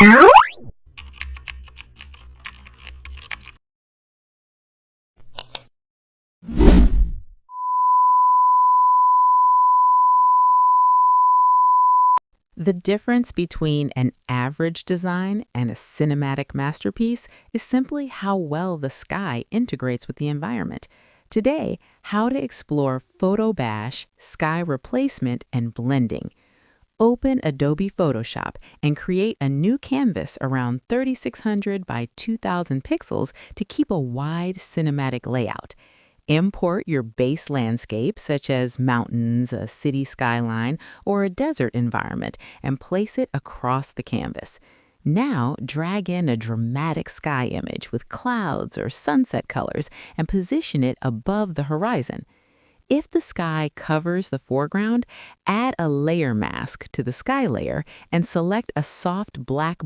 The difference between an average design and a cinematic masterpiece is simply how well the sky integrates with the environment. Today, how to explore photo bash, sky replacement, and blending. Open Adobe Photoshop and create a new canvas around 3600 by 2000 pixels to keep a wide cinematic layout. Import your base landscape, such as mountains, a city skyline, or a desert environment, and place it across the canvas. Now, drag in a dramatic sky image with clouds or sunset colors and position it above the horizon. If the sky covers the foreground, add a layer mask to the sky layer and select a soft black